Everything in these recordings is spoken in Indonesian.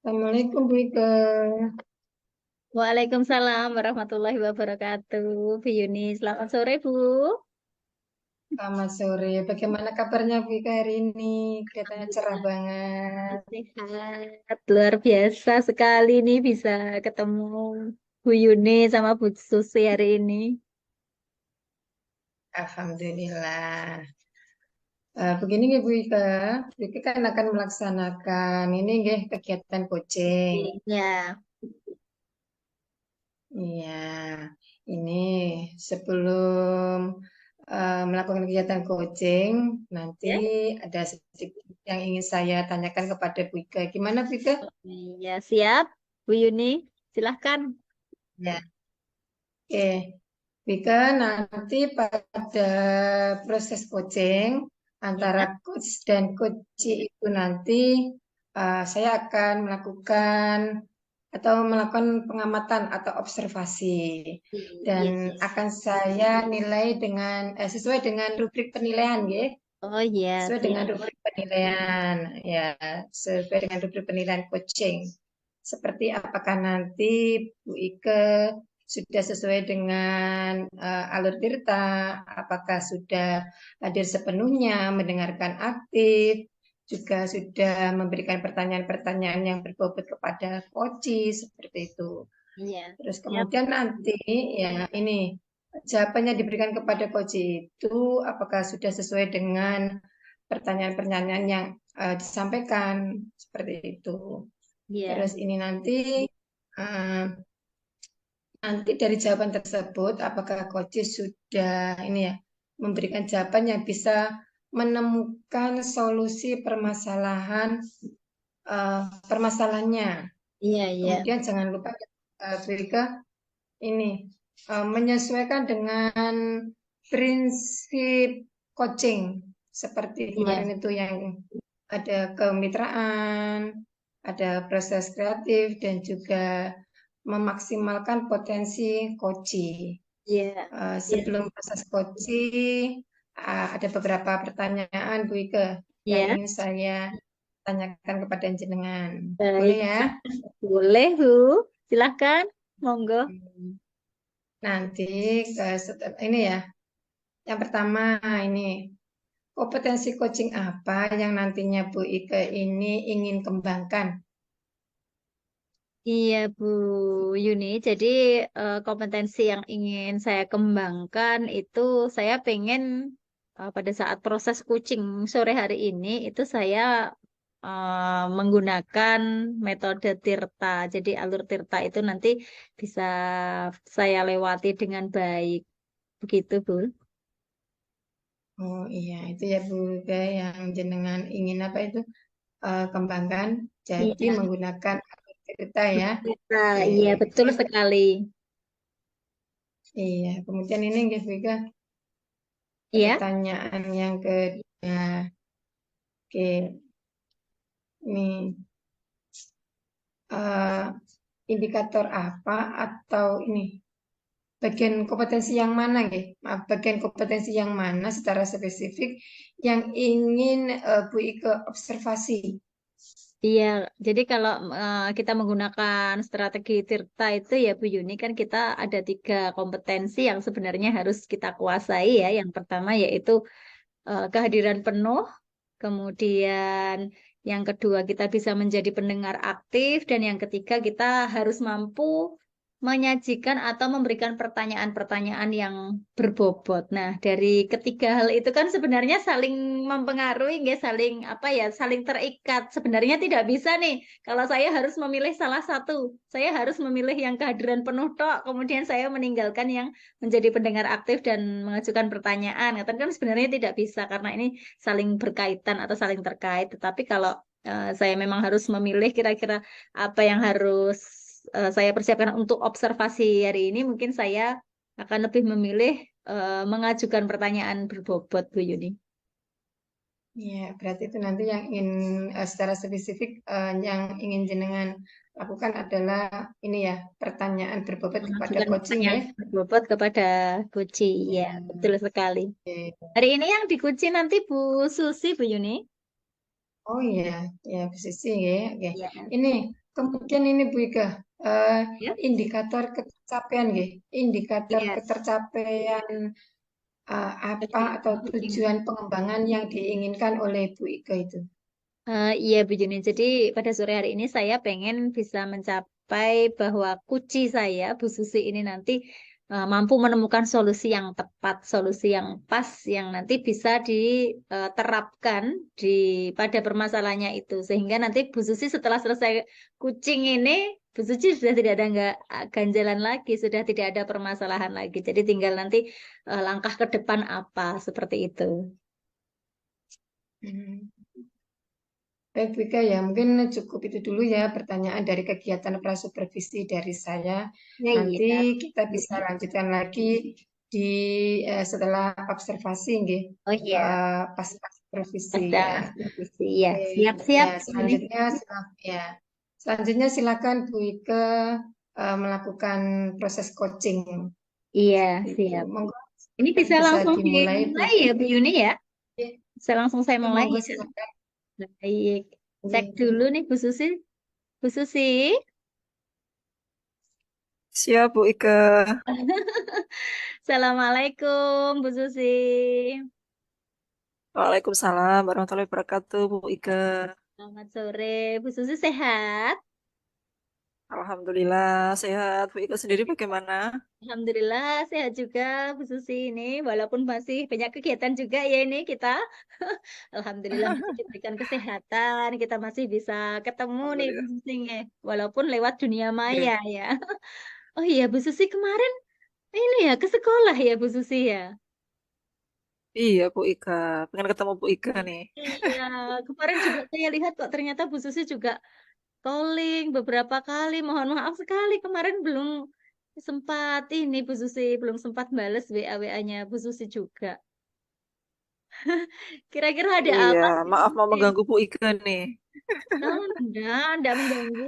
Assalamualaikum Bu Ika. Waalaikumsalam warahmatullahi wabarakatuh. Bu Yuni, selamat sore Bu. Selamat sore. Bagaimana kabarnya Bu Ika hari ini? Kelihatannya cerah Alhamdulillah banget. sehat. Luar biasa sekali nih bisa ketemu Bu Yuni sama Bu Susi hari ini. Alhamdulillah. Begini nggih Bu Ika, Bu Ika kan akan melaksanakan ini nggih kegiatan coaching. Ya, Iya, ini sebelum melakukan kegiatan coaching, nanti ya. ada sedikit yang ingin saya tanyakan kepada Bu Ika. Gimana Bu Ika? Ya, siap Bu Yuni. Silahkan. Ya, oke. Vika, nanti pada proses coaching antara Ya. coach dan coach itu nanti saya akan melakukan atau melakukan pengamatan atau observasi dan Iya. akan saya nilai dengan sesuai dengan rubrik penilaian ya, Oh iya, sesuai dengan siap. rubrik penilaian ya, sesuai dengan rubrik penilaian coaching. Seperti apakah nanti Bu Ike sudah sesuai dengan alur Tirta, apakah sudah hadir sepenuhnya, mendengarkan aktif, juga sudah memberikan pertanyaan-pertanyaan yang berbobot kepada koci, seperti itu. Iya, Terus siap. kemudian nanti ya ini jawabannya diberikan kepada koci itu apakah sudah sesuai dengan pertanyaan-pertanyaan yang disampaikan, seperti itu. Iya. Terus ini eh, nanti dari jawaban tersebut, apakah coach sudah ini ya memberikan jawaban yang bisa menemukan solusi permasalahannya. Iya, iya. Kemudian jangan lupa Brika, ini menyesuaikan dengan prinsip coaching seperti Iya. kemarin itu yang ada kemitraan, ada proses kreatif dan juga memaksimalkan potensi koci. Iya. Sebelum proses koci, ada beberapa pertanyaan Bu Ike yang Iya. ingin saya tanyakan kepada jenengan. Boleh Baik. ya? Boleh Bu. Silahkan. Monggo. Nanti ini ya, yang pertama ini kompetensi coaching apa yang nantinya Bu Ike ini ingin kembangkan? Iya, Bu Yuni. Jadi kompetensi yang ingin saya kembangkan itu saya pengen pada saat proses coaching sore hari ini itu saya menggunakan metode Tirta. Jadi alur Tirta itu nanti bisa saya lewati dengan baik. Begitu, Bu. Oh iya, itu ya Bu Ike yang jenengan ingin apa itu kembangkan. Jadi Iya, menggunakan cerita ya. Tirta. Oke. Iya, betul sekali. Iya, kemudian ini nggih, Bu Ike, Iya. pertanyaan yang kedua. Oke, ini eh, indikator apa atau ini bagian kompetensi yang mana nggih? Maaf, bagian kompetensi yang mana secara spesifik yang ingin Bu Ike observasi? Iya, jadi kalau kita menggunakan strategi Tirta itu ya Bu Yuni kan kita ada 3 kompetensi yang sebenarnya harus kita kuasai ya. Yang pertama yaitu kehadiran penuh, kemudian yang kedua kita bisa menjadi pendengar aktif, dan yang ketiga kita harus mampu menyajikan atau memberikan pertanyaan-pertanyaan yang berbobot. Nah, dari ketiga hal itu kan sebenarnya saling mempengaruhi, nggak saling apa ya, saling terikat. Sebenarnya tidak bisa nih, kalau saya harus memilih salah satu, saya harus memilih yang kehadiran penuh tok, kemudian saya meninggalkan yang menjadi pendengar aktif dan mengajukan pertanyaan. Kan sebenarnya tidak bisa karena ini saling berkaitan atau saling terkait. Tetapi kalau saya memang harus memilih kira-kira apa yang harus saya persiapkan untuk observasi hari ini, mungkin saya akan lebih memilih mengajukan pertanyaan berbobot, Bu Yuni. Ya, berarti itu nanti yang ingin secara spesifik yang ingin jenengan lakukan adalah ini ya, pertanyaan berbobot kepada Mengajukan coaching ya. pertanyaan berbobot kepada Guci. Ya, Ya, betul sekali. oke. Hari ini yang di Guci nanti Bu Susi, Bu Yuni. Oh iya, ya posisi ya. Oke. Ya. Ini kemudian ini Bu Ika, eh, Ya. indikator ketercapaian nggih, indikator Iya. ketercapaian apa atau Penting. tujuan pengembangan yang diinginkan oleh Bu Ika itu. Iya Bu Juni, jadi pada sore hari ini saya pengen bisa mencapai bahwa kuci saya, Bu Susi ini nanti mampu menemukan solusi yang tepat, solusi yang pas, yang nanti bisa diterapkan di pada permasalahannya itu. Sehingga nanti Bu Susi setelah selesai kucing ini, Bu Susi sudah tidak ada nggak ganjalan lagi, sudah tidak ada permasalahan lagi. Jadi tinggal nanti langkah ke depan apa, seperti itu. Hmm. Baik, Bu Ika, ya mungkin cukup itu dulu ya pertanyaan dari kegiatan prasupervisi dari saya. Ya, Nanti iya. kita bisa lanjutkan lagi di setelah observasi, nggih. Oh iya. Pas supervisi Ada ya. supervisi ya. Oke, Siap-siap ya ini. selanjutnya silakan Bu Ike melakukan proses coaching Iya, itu. siap. Monggo Ini silakan bisa bisa langsung dimulai Bu dimulai Ike. ya, Bu Yuni ya? Bisa langsung saya Ya, mulai monggo ya. silakan. Baik. Cek Ini. dulu nih, Bu Susi. Bu Susi. Siap, Bu Ike. Assalamualaikum, Bu Susi. Waalaikumsalam warahmatullahi wabarakatuh, Bu Ike. Selamat sore, Bu Susi sehat? Alhamdulillah sehat. Bu Ike sendiri bagaimana? Alhamdulillah sehat juga Bu Susi ini. Walaupun masih banyak kegiatan juga ya ini kita. Alhamdulillah masih diberikan kesehatan. Kita masih bisa ketemu nih Bu Alhamdulillah. Susi nih. Walaupun lewat dunia maya Oke. ya. Oh iya Bu Susi kemarin ini ya ke sekolah ya Bu Susi ya. Iya, Bu Ike. Pengen ketemu Bu Ike nih. Iya, kemarin juga saya lihat kok ternyata Bu Susi juga calling beberapa kali. Mohon maaf sekali kemarin belum sempat ini Bu Susi, belum sempat bales WA-WA-nya Bu Susi juga. Kira-kira ada Iya, apa sih Bu maaf mau Susi? mengganggu Bu Ike nih. Oh, enggak mengganggu.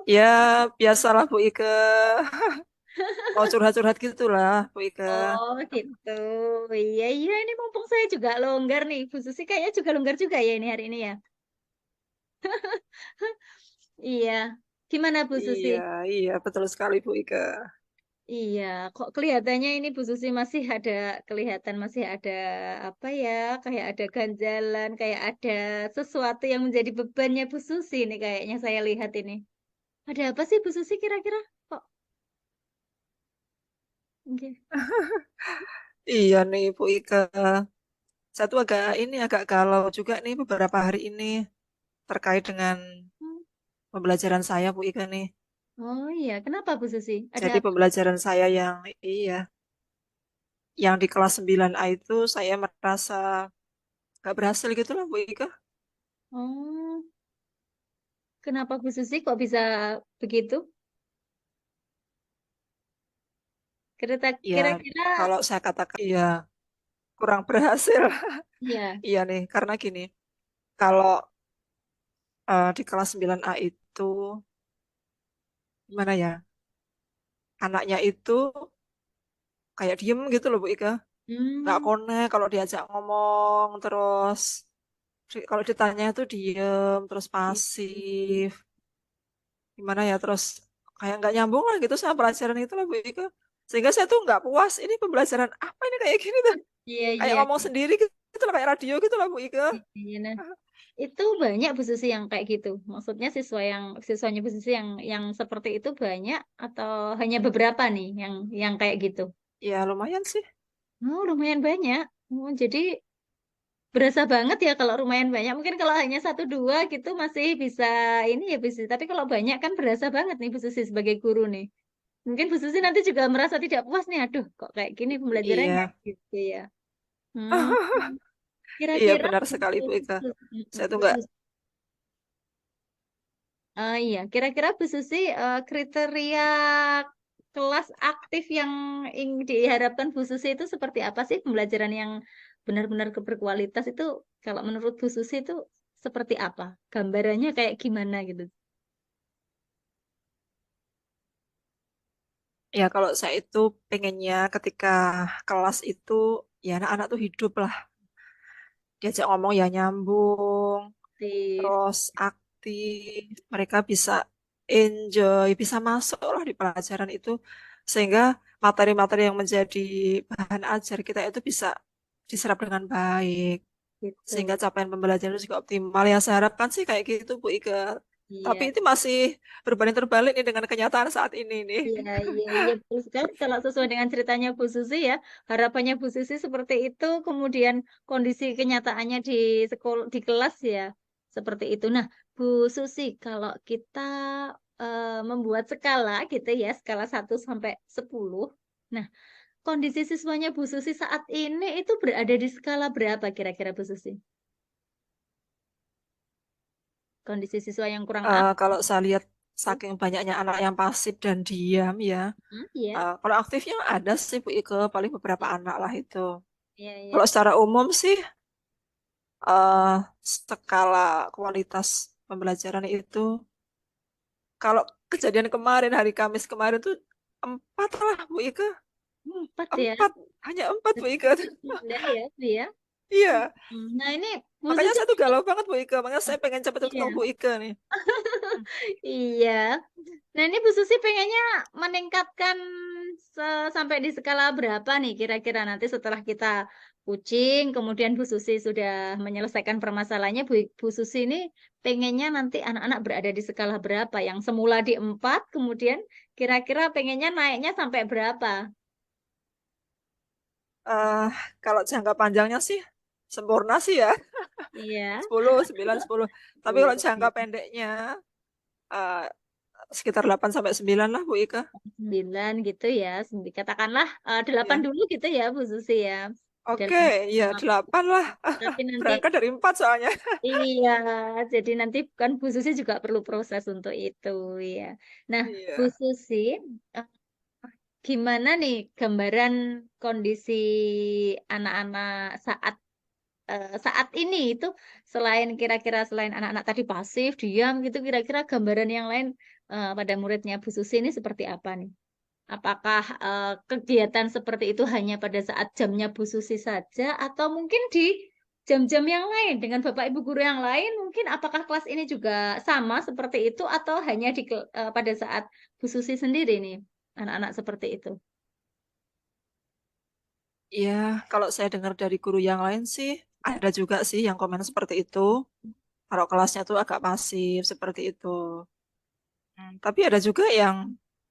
Ya, biasalah Bu Ike. Mau curhat-curhat gitulah, Bu Ike. Oh, gitu. Iya, iya, ini mumpung saya juga longgar nih. Bu Susi kayaknya juga longgar juga ya ini hari ini ya. Iya. Gimana Bu Susi? Iya, iya, betul sekali Bu Ike. Iya, kok kelihatannya ini Bu Susi masih ada kelihatan masih ada apa ya, kayak ada ganjalan, kayak ada sesuatu yang menjadi bebannya Bu Susi nih kayaknya saya lihat ini. Ada apa sih Bu Susi kira-kira? Kok? Oke. Iya nih, Bu Ike. Saya tuh agak galau juga nih beberapa hari ini terkait dengan pembelajaran saya, Bu Ika nih. Oh iya, kenapa Bu Susi? Ada Jadi apa? pembelajaran saya yang di kelas 9A itu saya merasa gak berhasil gitu loh, Bu Ika. Oh, kenapa Bu Susi kok bisa begitu? Ya, Kira-kira, kalau saya katakan ya kurang berhasil. ya. Iya nih, karena gini, kalau di kelas 9A itu gimana ya? Anaknya itu kayak diem gitu loh, Bu Ika. Nggak Hmm, konek kalau diajak ngomong terus kalau ditanya itu diem terus gitu. pasif. Gimana ya terus kayak nggak nyambung lah gitu sama pelajaran itu lah Bu Ika, sehingga saya tuh nggak puas ini pembelajaran apa ini kayak gini tuh, Iya, kayak iya. ngomong sendiri gitu lah kayak radio gitu lah Bu Ika. Iya, nah. Itu banyak Bu Susi yang kayak gitu. Maksudnya siswanya Bu Susi yang seperti itu banyak atau hanya beberapa nih yang kayak gitu? Ya lumayan sih. Oh, lumayan banyak. Oh, jadi berasa banget ya kalau lumayan banyak. Mungkin kalau hanya satu dua gitu masih bisa ini ya Bu Susi. Tapi kalau banyak kan berasa banget nih Bu Susi sebagai guru nih. Mungkin Bu Susi nanti juga merasa tidak puas nih. Aduh, kok kayak gini pembelajarannya Iya. gitu ya. Hmm, Iya kira-kira benar sekali Bu Ika, saya tuh Bu nggak. Susi. Iya, kira-kira Bu Susi kriteria kelas aktif yang diharapkan Bu Susi itu seperti apa sih pembelajaran yang benar-benar berkualitas itu kalau menurut Bu Susi itu seperti apa? Gambarannya kayak gimana gitu? Ya kalau saya itu pengennya ketika kelas itu ya anak-anak tuh hidup lah, diajak ngomong ya nyambung Aktif. terus aktif, mereka bisa enjoy, bisa masuk lah di pelajaran itu, sehingga materi-materi yang menjadi bahan ajar kita itu bisa diserap dengan baik, sehingga gitu. capaian pembelajaran itu juga optimal. Yang saya harapkan sih kayak gitu, Bu Ika. Tapi Iya. itu masih berbanding terbalik nih dengan kenyataan saat ini nih. Iya, iya, iya, betul sekali. Kalau sesuai dengan ceritanya Bu Susi ya, harapannya Bu Susi seperti itu, kemudian kondisi kenyataannya di sekolah, di kelas ya, seperti itu. Nah, Bu Susi, kalau kita membuat skala gitu ya, skala 1 sampai 10. Nah, kondisi siswanya Bu Susi saat ini itu berada di skala berapa kira-kira Bu Susi? Kondisi siswa yang kurang Kalau saya lihat aktif? saking banyaknya anak yang pasif dan diam ya, Iya, kalau aktifnya ada sih Bu Ika, paling beberapa iya, anak lah itu. iya, iya. Kalau secara umum sih, eh skala kualitas pembelajaran itu, kalau kejadian kemarin, hari Kamis kemarin tuh 4 lah Bu Ika. 4 ya. 4, hanya 4 Bu Ika. Rendah ya, Bu ya. Iya, Nah ini Bu makanya Susi saya tuh galau banget Bu Ika. Makanya saya pengen cepet ketemu iya, Bu Ika nih. Hmm. iya. Nah ini Bu Susi pengennya meningkatkan sampai di skala berapa nih kira-kira nanti setelah kita coaching, kemudian Bu Susi sudah menyelesaikan permasalahannya, Bu Susi ini pengennya nanti anak-anak berada di skala berapa? Yang semula di 4, kemudian kira-kira pengennya naiknya sampai berapa? Eh, Kalau jangka panjangnya sih sempurna sih ya. Iya. 10, 9, 10. Tapi kalau jangka Iya. pendeknya eh, sekitar 8 sampai 9 lah Bu Ika. 9 gitu ya. Katakanlah 8 Ya. dulu gitu ya Bu Susi ya. Oke, Dalam ya uh, 8 lah. tapi nanti Berangkat dari 4 soalnya. iya, jadi nanti kan Bu Susi juga perlu proses untuk itu ya. Nah, Bu Iya. Susi, eh, gimana nih gambaran kondisi anak-anak saat ini itu selain kira-kira selain anak-anak tadi pasif, diam gitu, kira-kira gambaran yang lain pada muridnya Bu Susi ini seperti apa nih? Apakah kegiatan seperti itu hanya pada saat jamnya Bu Susi saja, atau mungkin di jam-jam yang lain dengan Bapak Ibu guru yang lain, mungkin apakah kelas ini juga sama seperti itu, atau hanya pada saat Bu Susi sendiri nih, anak-anak seperti itu? Iya, kalau saya dengar dari guru yang lain sih, ada juga sih yang komen seperti itu. Kalau kelasnya tuh agak pasif seperti itu. Tapi ada juga yang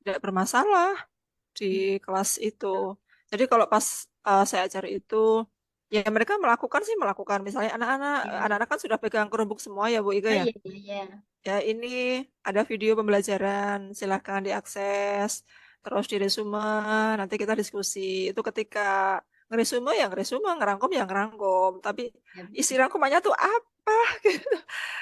tidak bermasalah di kelas itu. Jadi kalau pas saya ajar itu, ya mereka melakukan sih melakukan. Misalnya anak-anak, Iya, anak-anak kan sudah pegang Chromebook semua ya Bu Ika ah, ya. iya, iya, iya. Ya ini ada video pembelajaran, silahkan diakses. Terus di resume, nanti kita diskusi. Itu ketika ngeresume ya ngeresume, ngerangkum ya ngerangkum. Tapi Ya, isi betul. rangkumannya tuh apa? Gitu.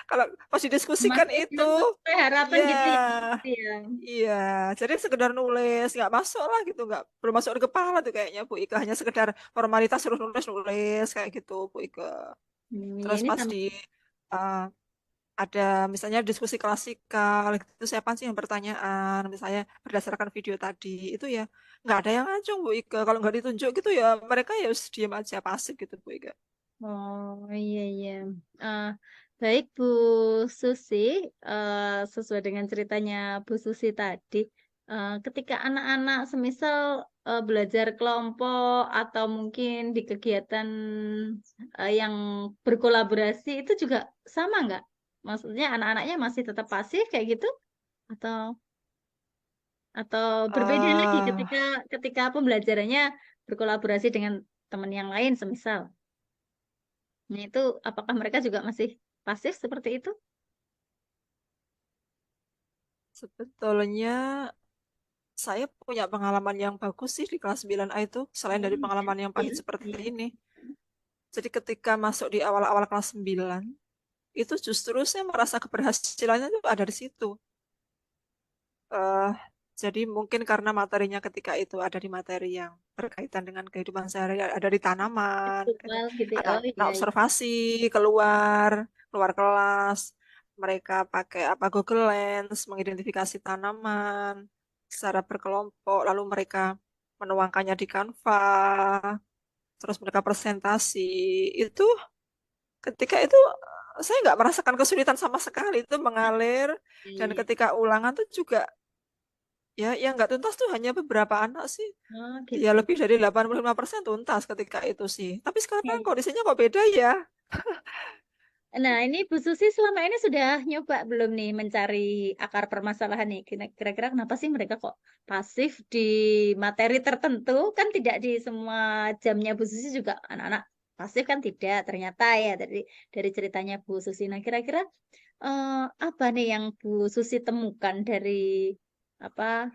Kalau pas didiskusikan Masih itu, belum sesuai harapan ya gitu ya, Bu Susi ya. iya, jadi sekedar nulis nggak masuk lah gitu, nggak belum masuk di kepala tuh kayaknya Bu Ika, hanya sekedar formalitas suruh nulis nulis kayak gitu Bu Ika. Ya Terus ini pas sama. di uh, ada misalnya diskusi klasikal gitu, siapa sih yang pertanyaan misalnya berdasarkan video tadi itu ya nggak ada yang ngacung Bu Ika. Kalau nggak ditunjuk gitu ya mereka ya harus diam aja pasif gitu Bu Ika. Oh iya iya. Eh, baik Bu Susi, eh, sesuai dengan ceritanya Bu Susi tadi, ketika anak-anak semisal belajar kelompok atau mungkin di kegiatan yang berkolaborasi itu juga sama nggak? Maksudnya anak-anaknya masih tetap pasif kayak gitu atau atau berbeda lagi eh ketika ketika pembelajarannya berkolaborasi dengan teman yang lain semisal? Nah, itu apakah mereka juga masih pasif seperti itu? Sebetulnya saya punya pengalaman yang bagus sih di kelas 9A itu, selain Oh, dari iya, pengalaman yang iya, pahit seperti iya. ini. Jadi ketika masuk di awal-awal kelas 9, itu justru saya merasa keberhasilannya itu ada di situ. eh jadi mungkin karena materinya ketika itu ada di materi yang berkaitan dengan kehidupan sehari, ada di tanaman, gitu. Virtual gitu. Ya. Oh, Anak-anak iya, iya. observasi keluar, keluar kelas, mereka pakai apa Google Lens mengidentifikasi tanaman secara berkelompok, lalu mereka menuangkannya di Canva, terus mereka presentasi. Itu ketika itu saya nggak merasakan kesulitan sama sekali, itu mengalir. Dan Iya. ketika ulangan tuh juga ya yang nggak tuntas tuh hanya beberapa anak sih. Oh Ya gitu. lebih dari 85% tuntas ketika itu sih. Tapi sekarang Iya. kondisinya kok beda ya? Nah, ini Bu Susi selama ini sudah nyoba belum nih mencari akar permasalahan nih? Kira-kira kenapa sih mereka kok pasif di materi tertentu? Kan tidak di semua jamnya Bu Susi juga anak-anak pasif kan tidak ternyata ya dari ceritanya Bu Susi. Nah, kira-kira apa nih yang Bu Susi temukan dari apa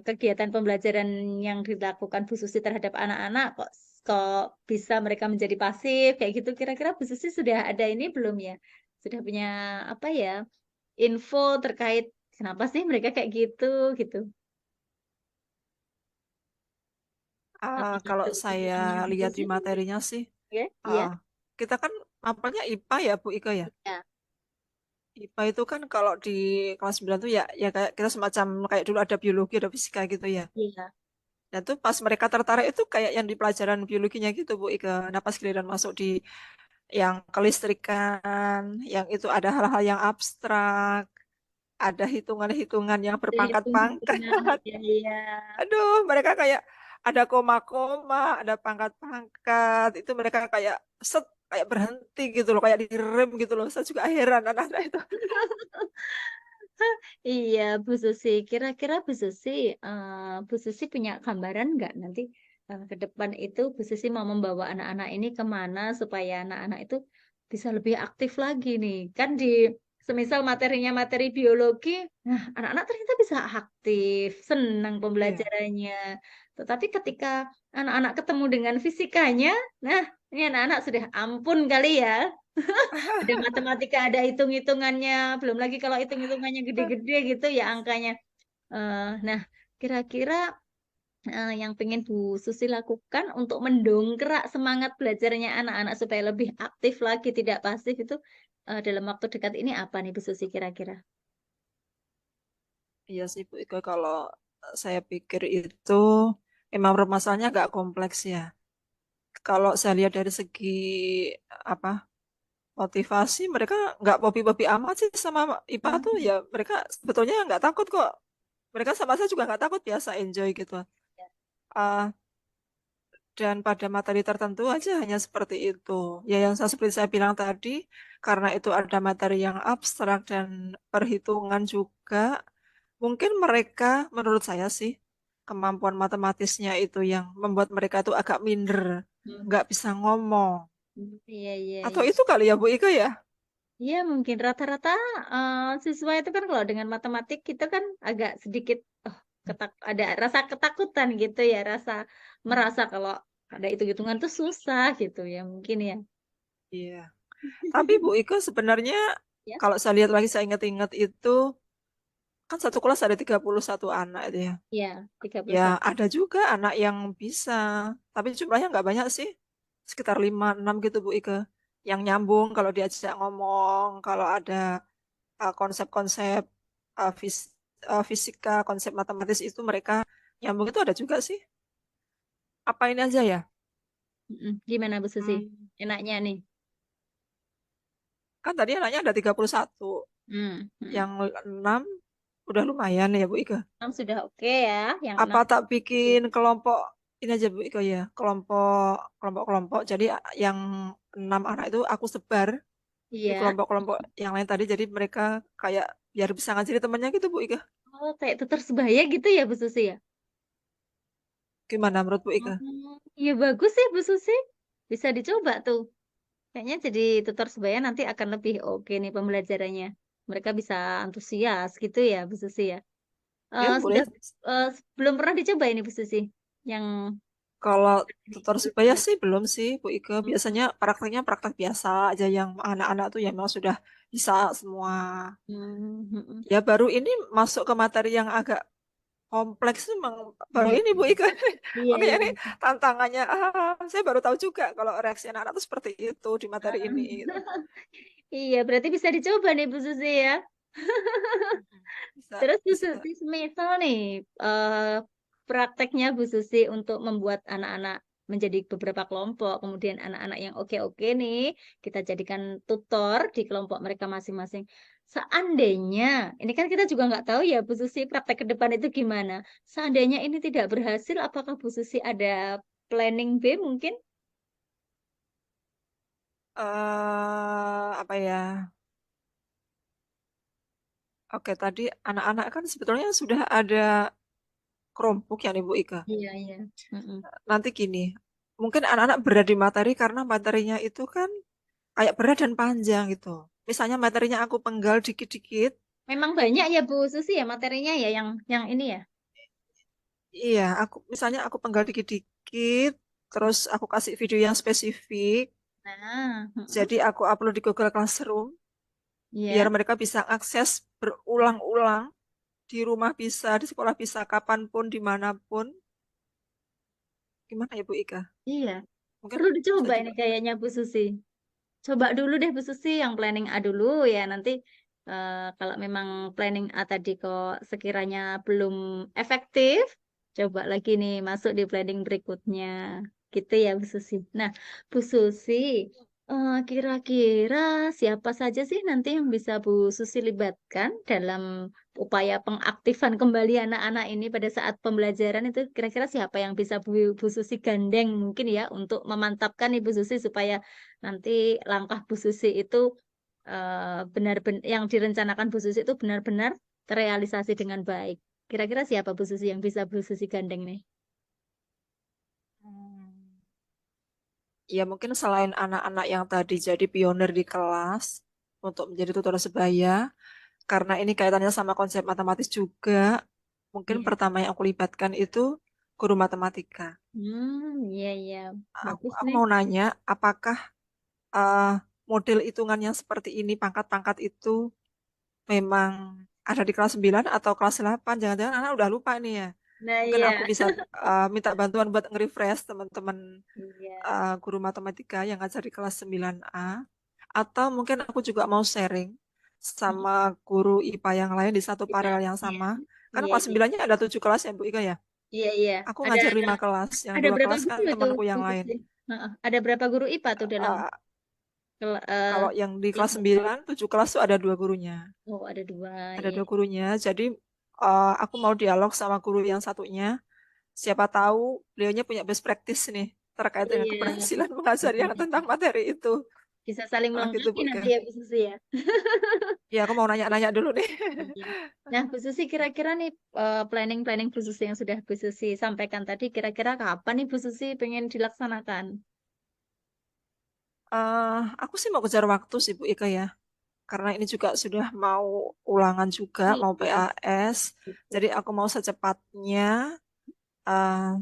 kegiatan pembelajaran yang dilakukan Bu Susi terhadap anak-anak kok bisa mereka menjadi pasif kayak gitu. Kira-kira Bu Susi sudah ada ini belum ya? Sudah punya apa ya info terkait kenapa sih mereka kayak gitu gitu? Kalau Dari saya ceritanya Bu lihat Susi di mungkin materinya sih, ya? Iya. ah, kita kan mapelnya IPA ya Bu Ika ya. Ya. IPA itu kan kalau di kelas 9 tuh ya kayak kita semacam kayak dulu ada biologi, ada fisika gitu ya. Iya. Dan tuh pas mereka tertarik itu kayak yang di pelajaran biologinya gitu Bu Ika. Nah pas giliran masuk di yang kelistrikan, yang itu ada hal-hal yang abstrak, ada hitungan-hitungan yang berpangkat-pangkat. Hitung-hitungan ya, iya. Aduh, mereka kayak ada koma-koma, ada pangkat-pangkat. Itu mereka kayak set, kayak berhenti gitu loh, kayak direm gitu loh. Saya juga heran anak-anak itu. Iya, Bu Susi. Kira-kira Bu Susi punya gambaran nggak nanti ke depan itu Bu Susi mau membawa anak-anak ini kemana supaya anak-anak itu bisa lebih aktif lagi nih. Kan di semisal materinya materi biologi, nah anak-anak ternyata bisa aktif, senang Iya. pembelajarannya. Tetapi ketika anak-anak ketemu dengan fisikanya, nah ini anak-anak sudah ampun kali ya. Ada matematika, ada hitung-hitungannya, belum lagi kalau hitung-hitungannya gede-gede gitu ya angkanya. Nah, kira-kira yang pengen Bu Susi lakukan untuk mendongkrak semangat belajarnya anak-anak supaya lebih aktif lagi, tidak pasif itu dalam waktu dekat ini apa nih Bu Susi kira-kira? Iya sih Bu Ika, kalau saya pikir itu emang permasalahannya agak kompleks ya. Kalau saya lihat dari segi apa motivasi, mereka nggak popi-popi amat sih sama IPA tuh Hmm. ya. Mereka sebetulnya nggak takut kok. Mereka sama saya juga nggak takut, biasa enjoy gitu. Ah, dan pada materi tertentu aja hanya seperti itu. Ya yang seperti saya bilang tadi, karena itu ada materi yang abstrak dan perhitungan juga, mungkin mereka, menurut saya sih, kemampuan matematisnya itu yang membuat mereka itu agak minder, Hmm. nggak bisa ngomong. Iya, iya, Atau iya. itu kali ya Bu Ika ya? Iya, mungkin rata-rata siswa itu kan kalau dengan matematik kita kan agak sedikit oh, ada rasa ketakutan gitu ya, merasa kalau ada hitung-hitungan tuh susah gitu ya, mungkin ya. Iya. Tapi Bu Ika sebenarnya Ya, kalau saya lihat lagi, saya ingat-ingat itu, kan satu kelas ada 31 anak itu ya. ya, tiga puluh Ya, satu. ada juga anak yang bisa, tapi jumlahnya nggak banyak sih. Sekitar 5-6 gitu Bu Ike. Yang nyambung kalau diajak ngomong, kalau ada konsep-konsep fisika, konsep matematis itu mereka nyambung itu ada juga sih. Apa ini aja ya? Gimana Bu Susi? Hmm, Enaknya nih. kan tadi anaknya ada 31. Hmm, hmm. Yang 6 udah lumayan ya Bu Ike. Enam sudah oke ya, yang Apa enam. tak bikin kelompok ini aja Bu Ike ya? Kelompok-kelompok. Jadi yang 6 anak itu aku sebar di Iya. kelompok-kelompok yang lain tadi, jadi mereka kayak biar bisa ngajari temannya gitu Bu Ika. Oh, kayak tutor sebaya gitu ya Bu Susi ya? Gimana menurut Bu Ika? Iya bagus sih Bu Susi. Bisa dicoba tuh. Kayaknya jadi tutor sebaya nanti akan lebih oke nih pembelajarannya. Mereka bisa antusias gitu ya, Bu Susi ya. Ya boleh. Sudah belum pernah dicoba ini Bu Susi. Yang Kalau tutor sebaya sebelum-sebelumnya. sih belum sih Bu Ika. Hmm, Biasanya prakteknya praktek biasa aja, yang anak-anak tuh ya memang sudah bisa semua. hmm, hmm, hmm. Ya baru ini masuk ke materi yang agak kompleks tuh memang baru Iya, ini Bu Ika. iya, Makanya iya. ini tantangannya. Saya baru tahu juga kalau reaksi anak-anak tuh seperti itu di materi Ah. ini gitu. Iya, berarti bisa dicoba nih Bu Susi ya. Mm-mm. Bisa, Terus Bu bisa. Susi, semisal nih prakteknya Bu Susi untuk membuat anak-anak. menjadi beberapa kelompok. Kemudian anak-anak yang oke-oke nih, kita jadikan tutor di kelompok mereka masing-masing. Seandainya, ini kan kita juga nggak tahu ya Bu Susi praktek ke depan itu gimana. Seandainya ini tidak berhasil, apakah Bu Susi ada planning B mungkin? Apa ya? Oke, tadi anak-anak kan sebetulnya sudah ada Chromebook ya nih Bu Ika. Iya, iya. Mm-mm. Nanti gini, mungkin anak-anak berat di materi karena materinya itu kan kayak berat dan panjang gitu. Misalnya materinya aku penggal dikit-dikit, Memang banyak ya Bu Susi ya materinya ya yang ini ya. iya, misalnya aku penggal dikit-dikit, terus aku kasih video yang spesifik, Nah, jadi aku upload di Google Classroom, biar iya, mereka bisa akses berulang-ulang, di rumah bisa, di sekolah bisa, kapanpun, dimanapun. Gimana ya Bu Ika? iya. Mungkin Perlu bisa dicoba ini juga. kayaknya Bu Susi. Coba dulu deh Bu Susi yang planning A dulu ya nanti kalau memang planning A tadi kok sekiranya belum efektif, coba lagi nih masuk di planning berikutnya. Gitu ya Bu Susi. Nah, Bu Susi, kira-kira siapa saja sih nanti yang bisa Bu Susi libatkan dalam upaya pengaktifan kembali anak-anak ini pada saat pembelajaran itu kira-kira siapa yang bisa Bu Susi gandeng mungkin ya untuk memantapkan Ibu Susi supaya nanti langkah Bu Susi itu benar-benar yang direncanakan Bu Susi itu benar-benar terrealisasi dengan baik. Kira-kira siapa Bu Susi yang bisa Bu Susi gandeng nih? Hmm. Ya mungkin selain anak-anak yang tadi jadi pionir di kelas untuk menjadi tutor sebaya, karena ini kaitannya sama konsep matematis juga, mungkin Iya. pertama yang aku libatkan itu guru matematika. Iya, iya. Aku, Bagus aku nih. mau nanya, apakah eh, model hitungan yang seperti ini, pangkat-pangkat itu memang ada di kelas 9 atau kelas 8? Jangan-jangan anak udah lupa nih ya. Nah, Mungkin iya. aku bisa minta bantuan buat nge-refresh teman-teman Iya. guru matematika yang ngajar di kelas 9A. Atau mungkin aku juga mau sharing Mm, sama guru IPA yang lain di satu Iya, paralel yang iya. sama. Kan Iya, kelas iya. 9-nya ada 7 kelas ya Bu Ika ya. Iya, iya. Aku Ada ngajar ada 5 kelas, yang ada 2 berapa kelas kan guru itu temanku Bu yang lain. Susi? Heeh. Ada berapa guru IPA tuh dalam Eh, kel- eh, Kalau yang di kelas kelompok? 9, 7 kelas tuh ada 2 gurunya. Oh, ada dua. Ada Iya. 2 gurunya. Jadi aku mau dialog sama guru yang satunya. Siapa tahu beliaunya punya best practice nih terkait dengan Iya. keberhasilan mengajar yang tentang materi itu. Bisa saling Gitu melengkapi Bu nanti Ika. ya Bu Susi ya. Ya aku mau nanya-nanya dulu nih. Iya. Nah, Bu Susi kira-kira nih planning-planning Bu Susi yang sudah Bu Susi sampaikan tadi kira-kira kapan nih Bu Susi pengen dilaksanakan? Aku sih mau kejar waktu sih Bu Ika ya. Karena ini juga sudah mau ulangan juga, mau Iya. PAS. Jadi aku mau secepatnya.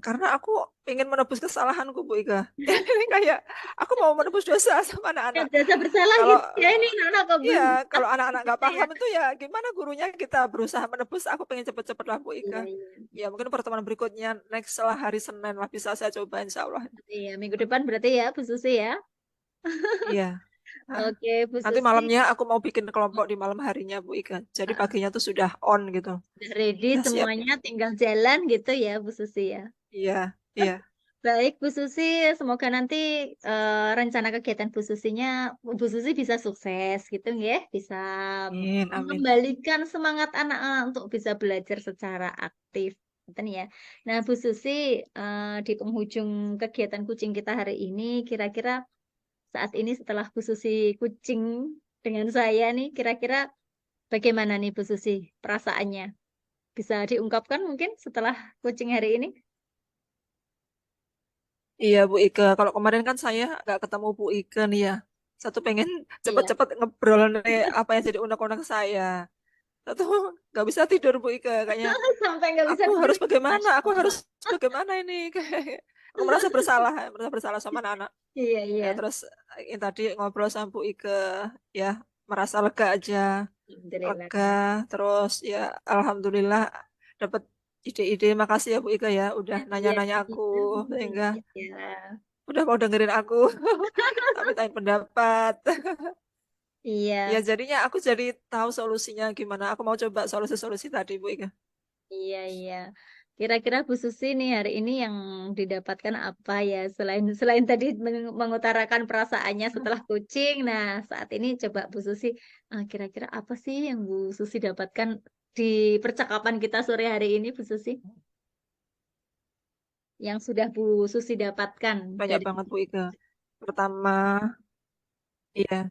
Karena aku ingin menebus kesalahanku Bu Ika. Ini kayak aku mau menebus dosa sama Ya, anak-anak. jasa bersalah Kalau gitu ya ini anak kok iya, belum kalau anak-anak nggak gitu ya. paham itu ya gimana gurunya kita berusaha menebus. Aku pengen cepet-cepet lah Bu Ika. Iya, iya. Ya mungkin pertemuan berikutnya next lah hari Senin lah bisa saya coba insya Allah. Iya, minggu depan berarti ya Bu Susi ya. Iya. Nah, Oke, Bu nanti Susi. malamnya aku mau bikin kelompok di malam harinya Bu Ika. Jadi Ah, paginya tuh sudah on gitu. udah ready Udah siap. semuanya, tinggal jalan gitu ya Bu Susi ya. Iya, iya. Baik, Bu Susi, semoga nanti rencana kegiatan Bu Susi bisa sukses gitu ya, bisa Amin, amin. mengembalikan semangat anak-anak untuk bisa belajar secara aktif. Gitu ya. Nah, Bu Susi, di penghujung kegiatan kucing kita hari ini, kira-kira saat ini setelah Bu Susi kucing dengan saya nih, kira-kira bagaimana nih Bu Susi perasaannya? Bisa diungkapkan mungkin setelah kucing hari ini? Iya Bu Ika, kalau kemarin kan saya nggak ketemu Bu Ika nih ya. Satu pengen Iya. cepet-cepet ngobrol nih apa yang jadi unek-unek saya. Satu nggak bisa tidur Bu Ika, kayaknya Sampai nggak bisa aku harus tidur. bagaimana? Masya Aku Allah. harus bagaimana ini? Aku merasa bersalah sama anak-anak. Iya, Ya, iya. terus yang tadi ngobrol sama Bu Ika, ya merasa lega aja, Alhamdulillah. lega. Terus ya Alhamdulillah dapat ide-ide. Makasih ya Bu Ika ya, udah Iya, nanya-nanya aku sehingga iya. udah mau dengerin aku, tak mintain pendapat. Ya Iya, jadinya aku jadi tahu solusinya gimana. Aku mau coba solusi-solusi tadi Bu Ika. iya, iya. Kira-kira Bu Susi nih hari ini yang didapatkan apa ya? Selain tadi mengutarakan perasaannya setelah kucing. Nah, saat ini coba Bu Susi, kira-kira apa sih yang Bu Susi dapatkan di percakapan kita sore hari ini, Bu Susi? Yang sudah Bu Susi dapatkan Banyak dari banget Bu Ika. Pertama, iya.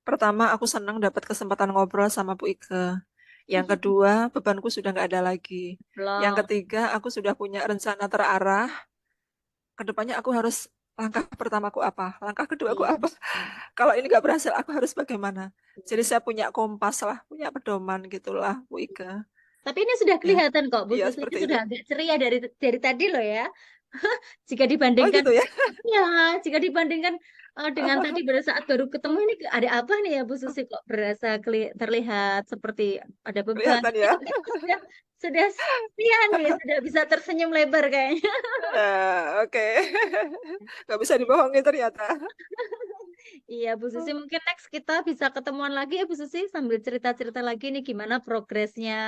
Pertama, aku senang dapat kesempatan ngobrol sama Bu Ika. Yang kedua, bebanku sudah nggak ada lagi. Yang vlog. ketiga, aku sudah punya rencana terarah. Kedepannya aku harus langkah pertamaku apa? Langkah keduaku Iya. apa? Kalau ini nggak berhasil, aku harus bagaimana? Jadi saya punya kompas lah, punya pedoman gitulah, Bu Ika. Tapi ini sudah Ya, kelihatan kok, Bu iya Susi ini seperti itu. sudah agak ceria dari tadi loh ya. Jika Oh dibandingkan, gitu ya, ya, jika dibandingkan dengan tadi pada saat baru ketemu ini ada apa nih ya Bu Susi kok berasa terlihat seperti ada beban. kelihatan ya. Itu sudah setia nih, sudah bisa tersenyum lebar kayaknya. Oke, nggak bisa dibohongin ternyata. Iya Bu Susi, mungkin next kita bisa ketemuan lagi ya Bu Susi sambil cerita-cerita lagi nih gimana progresnya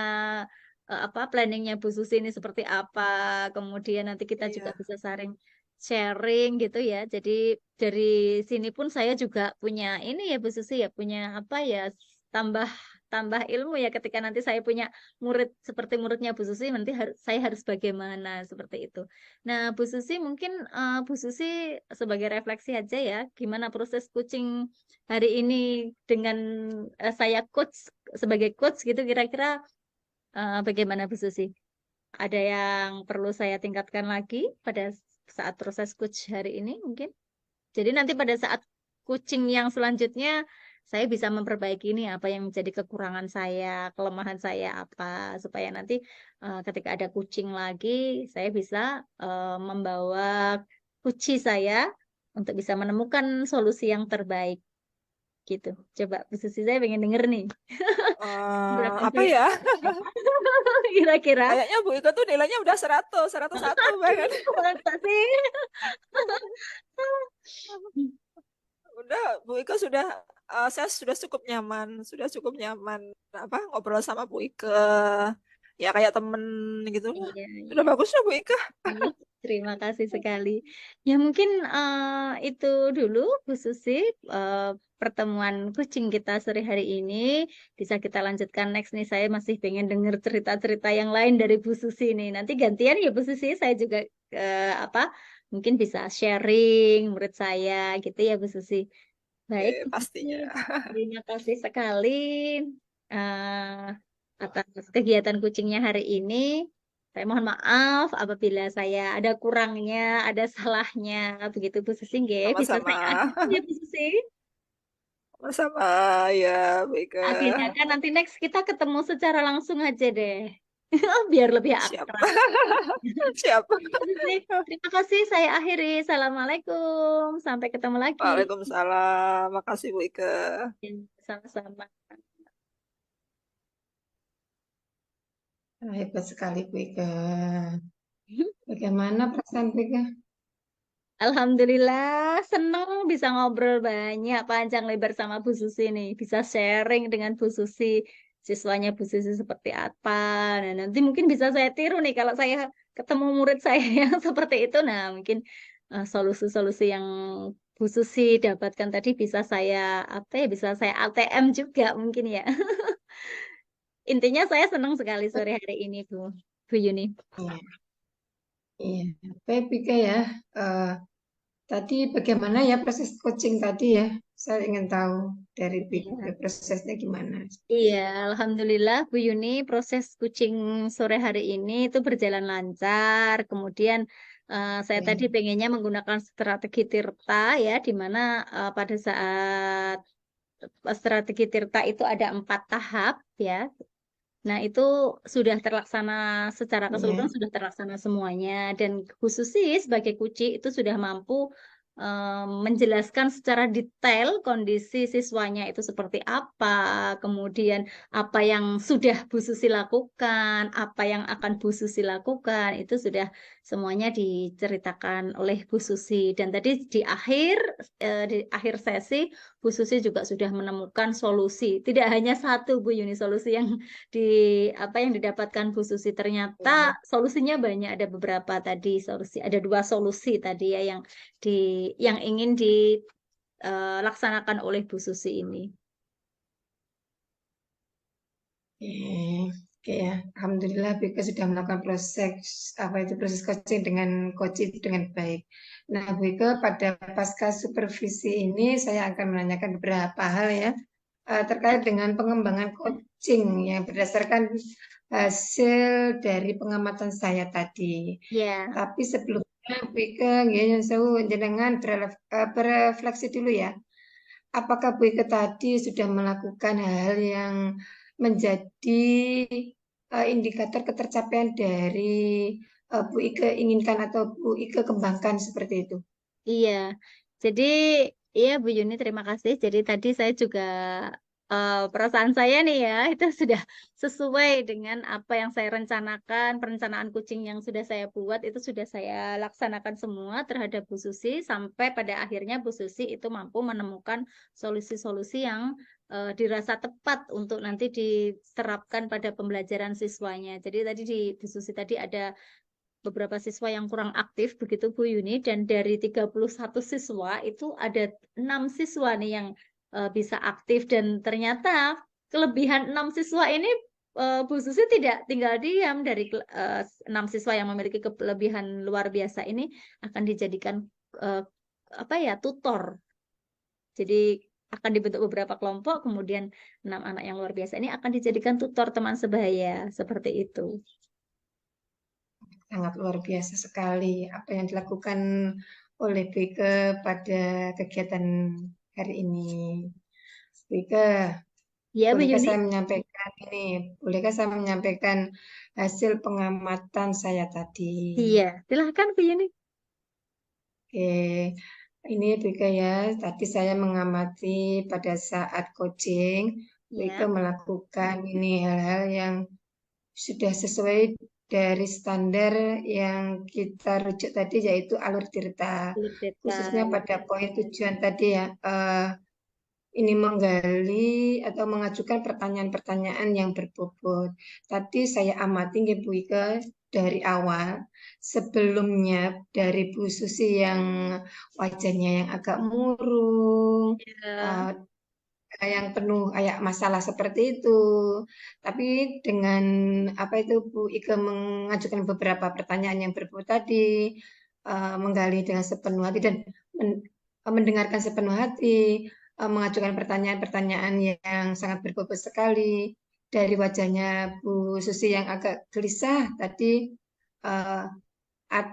apa planningnya Bu Susi ini seperti apa. Kemudian nanti kita juga Iya, bisa saling sharing gitu ya. Jadi dari sini pun saya juga punya ini ya Bu Susi ya punya apa ya tambah tambah ilmu ya ketika nanti saya punya murid seperti muridnya Bu Susi nanti saya harus bagaimana seperti itu. Nah, Bu Susi mungkin Bu Susi sebagai refleksi aja ya, gimana proses coaching hari ini dengan saya coach sebagai coach gitu kira-kira bagaimana Bu Susi? Ada yang perlu saya tingkatkan lagi pada saat proses coach hari ini mungkin? Jadi nanti pada saat coaching yang selanjutnya saya bisa memperbaiki ini apa yang menjadi kekurangan saya, kelemahan saya apa supaya nanti ketika ada coaching lagi saya bisa membawa kunci saya untuk bisa menemukan solusi yang terbaik gitu. Coba Bu Susi saya pengen denger nih. Berapa apa sih? ya? Kira-kira? Kayaknya Bu Ika tuh nilainya udah 100, 101 banget. Masa sih? Udah, Bu Ika sudah, saya sudah cukup nyaman apa ngobrol sama Bu Ika. Ya kayak temen gitu lah. Iya, Sudah iya. bagus ya Bu Ika. Ih, terima kasih sekali. Ya mungkin itu dulu Bu Susi eh, pertemuan kucing kita sore hari ini. Bisa kita lanjutkan next nih. Saya masih pengen dengar cerita-cerita yang lain dari Bu Susi nih. Nanti gantian ya Bu Susi. Saya juga apa mungkin bisa sharing murid saya gitu ya Bu Susi. Baik Oke, Bu Susi, pastinya. terima kasih sekali eh, atas kegiatan kucingnya hari ini. Saya mohon maaf apabila saya ada kurangnya, ada salahnya. Begitu Bu Susi, nggih. Bisa Sama-sama. saya akhiri ya Bu Susi. Sama-sama ya Bu Ika. Agendakan nanti next kita ketemu secara langsung aja deh. Biar lebih Siap. akrab. Siap. Bu Susi, terima kasih. Saya akhiri. Assalamualaikum. Sampai ketemu lagi. Waalaikumsalam. Makasih Bu Ika. Sama-sama. Hebat sekali Bu Ika. Bagaimana perasaan Bu Ika? Alhamdulillah, seneng bisa ngobrol banyak panjang lebar sama Bu Susi nih. Bisa sharing dengan Bu Susi, siswanya Bu Susi seperti apa. Nah, nanti mungkin bisa saya tiru nih kalau saya ketemu murid saya yang seperti itu. Nah, mungkin solusi-solusi yang Bu Susi dapatkan tadi bisa saya apa ya, bisa saya ATM juga mungkin ya. Intinya saya senang sekali sore hari ini, Bu Yuni. Iya, iya. Baik Bu Ika ya. Eh, Tadi bagaimana ya proses coaching tadi ya? Saya ingin tahu dari Bu Ika Iya. prosesnya gimana. Iya, Alhamdulillah Bu Yuni, proses kucing sore hari ini itu berjalan lancar. Kemudian saya Ya, tadi pengennya menggunakan strategi Tirta ya, di mana pada saat strategi Tirta itu ada 4 tahap ya. Nah, itu sudah terlaksana secara ya. keseluruhan sudah terlaksana semuanya dan khususnya sebagai kunci itu sudah mampu menjelaskan secara detail kondisi siswanya itu seperti apa, kemudian apa yang sudah Bu Susi lakukan, apa yang akan Bu Susi lakukan, itu sudah semuanya diceritakan oleh Bu Susi. Dan tadi di akhir sesi Bu Susi juga sudah menemukan solusi. Tidak hanya satu Bu Yuni solusi yang yang didapatkan Bu Susi. Ternyata solusinya banyak, ada beberapa tadi solusi, ada 2 solusi tadi ya yang ingin dilaksanakan oleh Bu Susi ini. Oke ya, Alhamdulillah Bika sudah melakukan proses coaching dengan coach itu dengan baik. Nah, Bika pada pasca supervisi ini saya akan menanyakan beberapa hal ya terkait dengan pengembangan coaching yang berdasarkan hasil dari pengamatan saya tadi. Ya, Tapi sebelumnya Bika ya, saya jenengan berefleksi dulu ya. Apakah Bu Ike tadi sudah melakukan hal yang menjadi indikator ketercapaian dari Bu Ike inginkan atau Bu Ike kembangkan seperti itu? iya. Jadi, iya Bu Yuni, terima kasih. Jadi tadi saya juga perasaan saya nih ya, itu sudah sesuai dengan apa yang saya rencanakan, perencanaan kucing yang sudah saya buat itu sudah saya laksanakan semua terhadap Bu Susi sampai pada akhirnya Bu Susi itu mampu menemukan solusi-solusi yang dirasa tepat untuk nanti diterapkan pada pembelajaran siswanya. Jadi tadi di Bu Susi tadi ada beberapa siswa yang kurang aktif begitu Bu Yuni, dan dari 31 siswa itu ada 6 siswa nih yang bisa aktif, dan ternyata kelebihan 6 siswa ini Bu Susi tidak tinggal diam. Dari 6 siswa yang memiliki kelebihan luar biasa ini akan dijadikan uh, tutor. Jadi akan dibentuk beberapa kelompok, kemudian 6 anak yang luar biasa ini akan dijadikan tutor teman sebaya seperti itu. Sangat luar biasa sekali apa yang dilakukan oleh Bike pada kegiatan hari ini. Bike, Ya Bu bolehkah Yuni? saya menyampaikan hasil pengamatan saya tadi? Iya, silahkan Bu Yuni. Oke, ini Bika ya. Tadi saya mengamati pada saat coaching, Bika Ya, melakukan ini hal-hal yang sudah sesuai dari standar yang kita rujuk tadi, yaitu alur tirta. alur Khususnya data. pada poin tujuan tadi ya, ini menggali atau mengajukan pertanyaan-pertanyaan yang berbobot. Tadi saya amati nggih, Bu Ike dari awal, sebelumnya dari Bu Susi yang wajahnya yang agak murung, Ya, eh, yang penuh kayak masalah seperti itu. Tapi dengan apa itu Bu Ike mengajukan beberapa pertanyaan yang berbobot tadi, menggali dengan sepenuh hati dan mendengarkan sepenuh hati, mengajukan pertanyaan-pertanyaan yang sangat berbobot sekali. Dari wajahnya Bu Susi yang agak gelisah tadi, eh,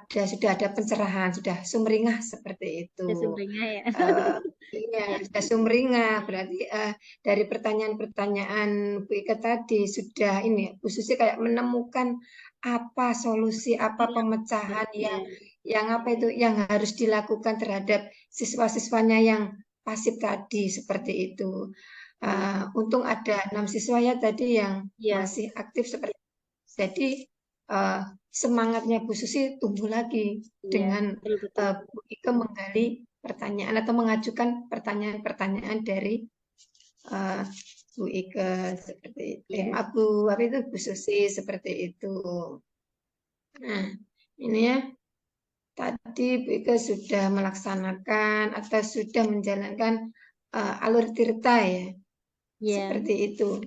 sudah ada pencerahan, sudah sumringah seperti itu. ya sumbernya ya. Eh, iya, sudah sumringah berarti dari pertanyaan-pertanyaan Bu Ika tadi sudah ini Bu Susi kayak menemukan apa solusi, apa Iya, pemecahan ya. yang apa itu yang harus dilakukan terhadap siswa-siswanya yang pasif tadi seperti itu. Untung ada 6 siswa ya tadi yang Ya, masih aktif seperti itu. Jadi eh, semangatnya Bu Susi tumbuh lagi ya, dengan betul betul. Bu Ika menggali pertanyaan atau mengajukan pertanyaan-pertanyaan dari eh, Bu Ika seperti itu. Ya, Maaf Bu, apa itu Bu Susi seperti itu. Nah, ini ya tadi Bu Ika sudah melaksanakan atau sudah menjalankan alur tirta ya, ya, seperti itu.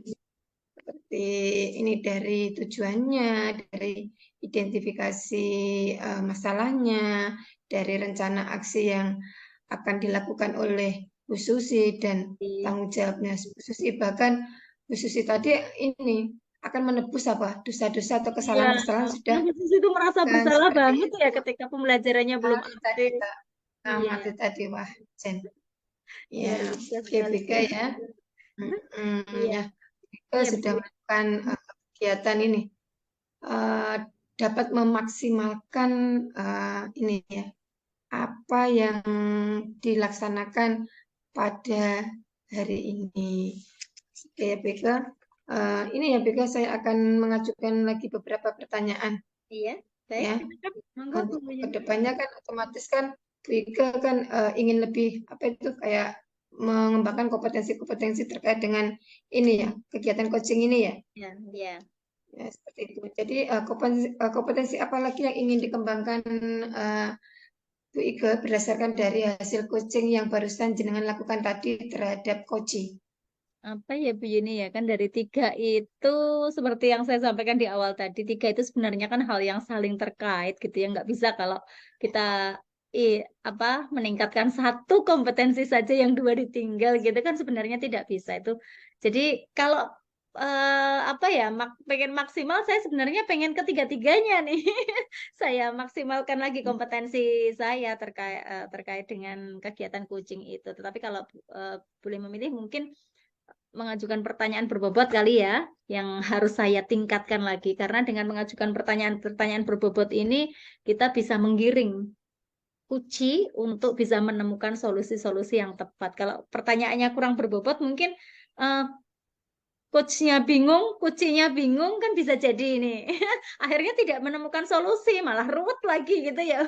Seperti ini dari tujuannya, dari identifikasi masalahnya, dari rencana aksi yang akan dilakukan oleh Bu Susi dan iya. tanggung jawabnya Bu Susi. Bahkan Bu Susi tadi ini akan menebus apa dosa-dosa atau Iya, kesalahan-kesalahan sudah Mrs. itu merasa kan bersalah seperti banget itu. ya ketika pembelajarannya belum Tadi aktif. tak Iya, amati tadi wah Jen. Ya, luar biasa sekali GBK sih. ya. Iya, Ya, kita iya, sudah melakukan kegiatan ini eh, dapat memaksimalkan ini ya apa yang dilaksanakan pada hari ini. Oke ya Beka, ini ya Beka saya akan mengajukan lagi beberapa pertanyaan iya. Baik, ya. silakan. Monggo Bu Untuk Yuni. kedepannya kan otomatis kan Beka kan ingin lebih apa itu kayak mengembangkan kompetensi-kompetensi terkait dengan ini ya, kegiatan coaching ini ya. Ya, ya. Ya, seperti itu. Jadi kompetensi apa lagi yang ingin dikembangkan eh, Bu Ike berdasarkan dari hasil coaching yang barusan jenengan lakukan tadi terhadap coaching? Apa ya Bu Yuni ya, kan dari tiga itu seperti yang saya sampaikan di awal tadi, tiga itu sebenarnya kan hal yang saling terkait gitu ya, nggak bisa kalau kita apa meningkatkan satu kompetensi saja yang dua ditinggal gitu kan, sebenarnya tidak bisa itu. Jadi kalau apa ya, pengen maksimal, saya sebenarnya pengen ketiga-tiganya nih. Saya maksimalkan lagi kompetensi saya terkait dengan kegiatan coaching itu. Tetapi kalau boleh memilih, mungkin mengajukan pertanyaan berbobot kali ya, yang harus saya tingkatkan lagi. Karena dengan mengajukan pertanyaan-pertanyaan berbobot ini, kita bisa menggiring uji untuk bisa menemukan solusi-solusi yang tepat. Kalau pertanyaannya kurang berbobot, mungkin eh, kuncinya bingung kan bisa jadi ini. Akhirnya tidak menemukan solusi, malah ruwet lagi gitu ya.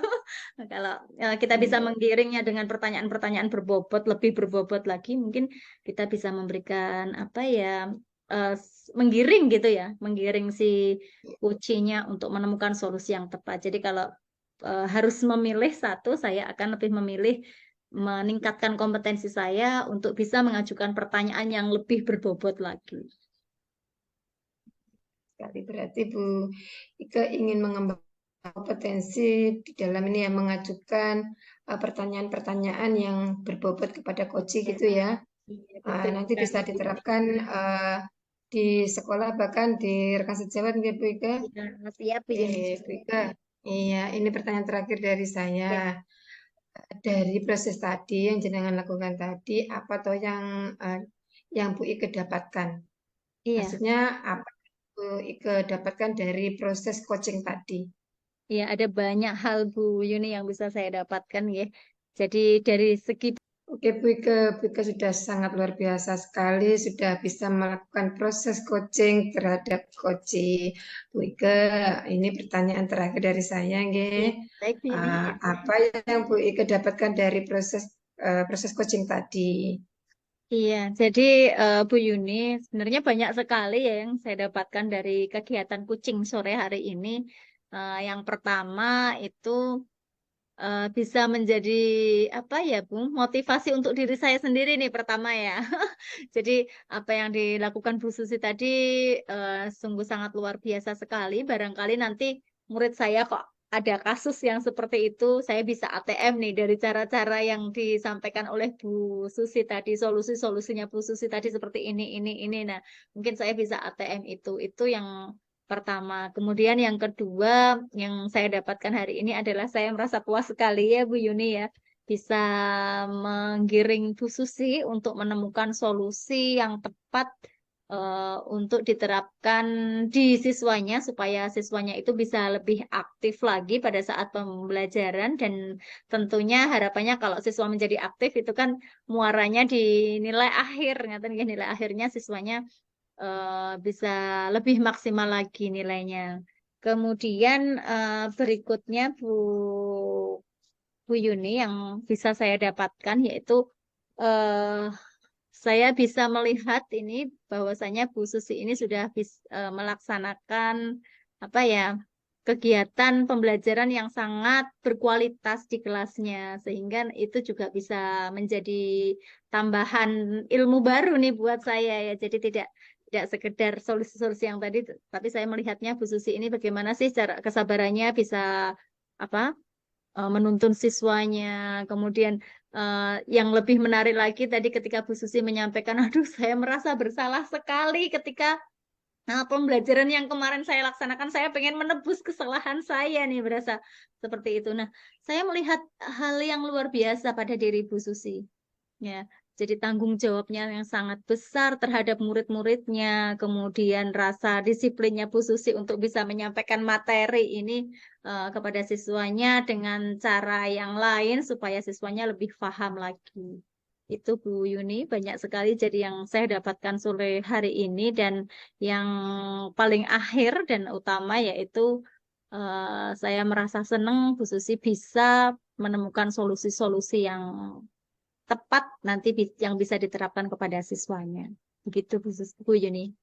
Kalau kita bisa menggiringnya dengan pertanyaan-pertanyaan berbobot, lebih berbobot lagi, mungkin kita bisa memberikan apa ya, menggiring gitu ya, menggiring si kuncinya untuk menemukan solusi yang tepat. Jadi kalau harus memilih satu, saya akan lebih memilih meningkatkan kompetensi saya untuk bisa mengajukan pertanyaan yang lebih berbobot lagi. Sekali berarti Bu Ike ingin mengembangkan kompetensi di dalam ini ya, mengajukan pertanyaan-pertanyaan yang berbobot kepada coach gitu ya. Iya, betul Nanti bisa sekali. diterapkan di sekolah bahkan di rekan sejawat ya Bu Ike. Iya, siap Bu Yuni. Bu Ike. Iya, ini pertanyaan terakhir dari saya. Ya. Dari proses tadi yang jenengan lakukan tadi, apa toh yang Bu Ike dapatkan? Iya, Maksudnya apa Bu Ike dapatkan dari proses coaching tadi? iya, ada banyak hal Bu Yuni yang bisa saya dapatkan ya. Jadi dari segi Oke, Bu Ike sudah sangat luar biasa sekali, sudah bisa melakukan proses coaching terhadap coaching. Bu Ike, ini pertanyaan terakhir dari saya, nggih. ya, baik Bu Yuni. Apa yang Bu Ike dapatkan dari proses coaching tadi? Iya, jadi Bu Yuni, sebenarnya banyak sekali ya yang saya dapatkan dari kegiatan kucing sore hari ini. Yang pertama itu bisa menjadi apa ya Bu, motivasi untuk diri saya sendiri nih pertama ya. Jadi apa yang dilakukan Bu Susi tadi sungguh sangat luar biasa sekali. Barangkali nanti murid saya kok ada kasus yang seperti itu, saya bisa ATM nih dari cara-cara yang disampaikan oleh Bu Susi tadi, solusi-solusinya Bu Susi tadi seperti ini. Nah, mungkin saya bisa ATM itu. Itu yang pertama. Kemudian yang kedua yang saya dapatkan hari ini adalah saya merasa puas sekali ya Bu Yuni ya, bisa menggiring Bu Susi untuk menemukan solusi yang tepat untuk diterapkan di siswanya supaya siswanya itu bisa lebih aktif lagi pada saat pembelajaran, dan tentunya harapannya kalau siswa menjadi aktif itu kan muaranya di nilai akhir, ngaten nggih, nilai akhirnya siswanya bisa lebih maksimal lagi nilainya. Kemudian berikutnya Bu Yuni yang bisa saya dapatkan yaitu eh, saya bisa melihat ini bahwasanya Bu Susi ini sudah melaksanakan apa ya, kegiatan pembelajaran yang sangat berkualitas di kelasnya, sehingga itu juga bisa menjadi tambahan ilmu baru nih buat saya ya. Jadi tidak sekedar solusi-solusi yang tadi, tapi saya melihatnya Bu Susi ini bagaimana sih cara kesabarannya bisa apa menuntun siswanya. Kemudian yang lebih menarik lagi tadi ketika Bu Susi menyampaikan, aduh saya merasa bersalah sekali ketika pembelajaran yang kemarin saya laksanakan, saya pengen menebus kesalahan saya nih, berasa seperti itu. Nah, saya melihat hal yang luar biasa pada diri Bu Susi. Ya, jadi tanggung jawabnya yang sangat besar terhadap murid-muridnya, kemudian rasa disiplinnya Bu Susi untuk bisa menyampaikan materi ini kepada siswanya dengan cara yang lain supaya siswanya lebih paham lagi. Itu Bu Yuni, banyak sekali jadi yang saya dapatkan sore hari ini, dan yang paling akhir dan utama yaitu saya merasa senang Bu Susi bisa menemukan solusi-solusi yang tepat nanti yang bisa diterapkan kepada siswanya. Begitu Bu Yuni.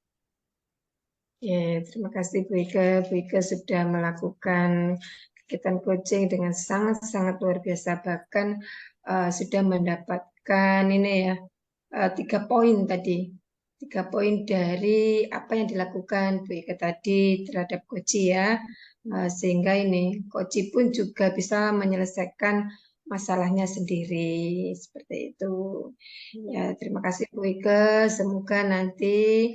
Ya, terima kasih Bu Ike. Bu Ike sudah melakukan kegiatan coaching dengan sangat-sangat luar biasa. Bahkan sudah mendapatkan ini ya, 3 poin tadi. 3 poin dari apa yang dilakukan Bu Ike tadi terhadap Koci ya. Sehingga ini Koci pun juga bisa menyelesaikan masalahnya sendiri. Seperti itu. Ya, terima kasih Bu Ike. Semoga nanti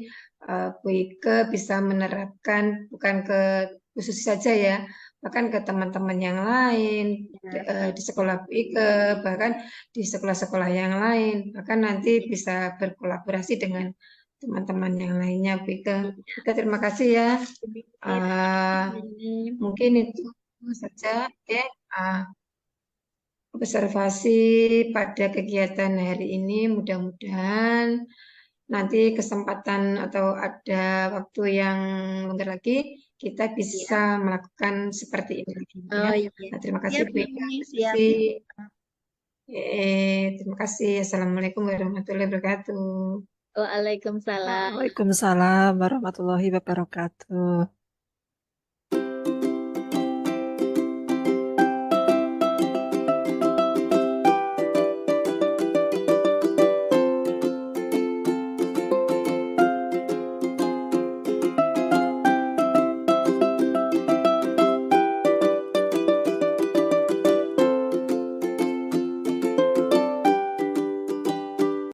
Bu Ike bisa menerapkan bukan ke khusus saja ya, bahkan ke teman-teman yang lain di sekolah Bu Ike, bahkan di sekolah-sekolah yang lain, bahkan nanti bisa berkolaborasi dengan teman-teman yang lainnya Bu Ike. Bu Ike, terima kasih ya. Mungkin itu saja ya. Observasi pada kegiatan hari ini, mudah-mudahan nanti kesempatan atau ada waktu yang longgar lagi kita bisa melakukan seperti ini lagi ya. Oh iya. Nah, terima kasih Bu Ika. Siap. Terima kasih. Assalamualaikum warahmatullahi wabarakatuh. Waalaikumsalam. Waalaikumsalam warahmatullahi wabarakatuh.